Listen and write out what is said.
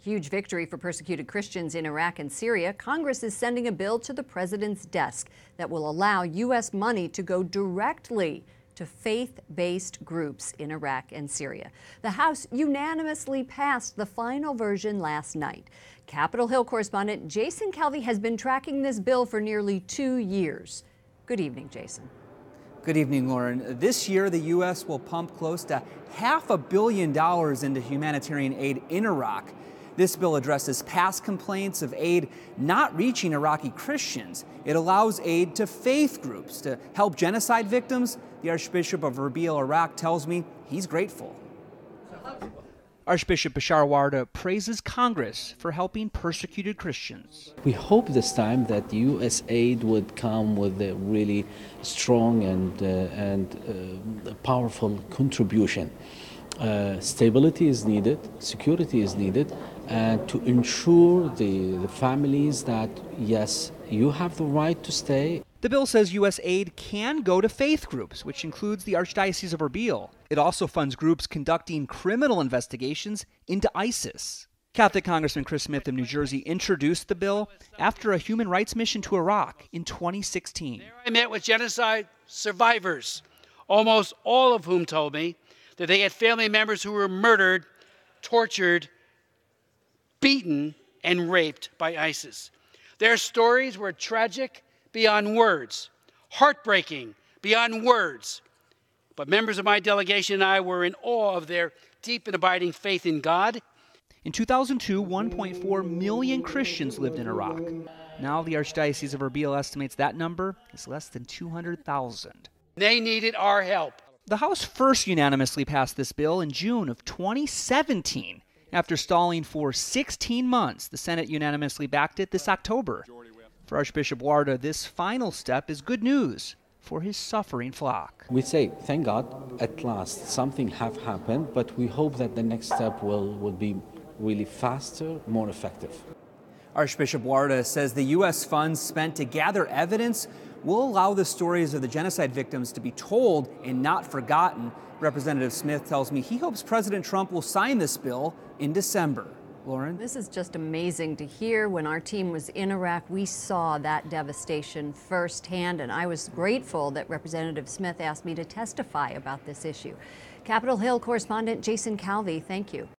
Huge victory for persecuted Christians in Iraq and Syria. Congress is sending a bill to the president's desk that will allow U.S. money to go directly to faith-based groups in Iraq and Syria. The House unanimously passed the final version last night. Capitol Hill correspondent Jason Kelvey has been tracking this bill for nearly 2 years. Good evening, Jason. Good evening, Lauren. This year, the U.S. will pump close to $500 million into humanitarian aid in Iraq. This bill addresses past complaints of aid not reaching Iraqi Christians. It allows aid to faith groups to help genocide victims. The Archbishop of Erbil, Iraq, tells me he's grateful. Archbishop Bashar Warda praises Congress for helping persecuted Christians. We hope this time that U.S. aid would come with a really strong and powerful contribution. Stability is needed, security is needed, and to ensure the families that, yes, you have the right to stay. The bill says U.S. aid can go to faith groups, which includes the Archdiocese of Erbil. It also funds groups conducting criminal investigations into ISIS. Catholic Congressman Chris Smith of New Jersey introduced the bill after a human rights mission to Iraq in 2016. There I met with genocide survivors, almost all of whom told me that they had family members who were murdered, tortured, beaten, and raped by ISIS. Their stories were tragic beyond words, heartbreaking beyond words. But members of my delegation and I were in awe of their deep and abiding faith in God. In 2002, 1.4 million Christians lived in Iraq. Now the Archdiocese of Erbil estimates that number is less than 200,000. They needed our help. The House first unanimously passed this bill in June of 2017. After stalling for 16 months, the Senate unanimously backed it this October. For Archbishop Warda, this final step is good news for his suffering flock. We say, thank God, at last something have happened, but we hope that the next step will be really faster, more effective. Archbishop Warda says the U.S. funds spent to gather evidence will allow the stories of the genocide victims to be told and not forgotten. Representative Smith tells me he hopes President Trump will sign this bill in December. Lauren? This is just amazing to hear. When our team was in Iraq, we saw that devastation firsthand, and I was grateful that Representative Smith asked me to testify about this issue. Capitol Hill correspondent Jason Kelvey, thank you.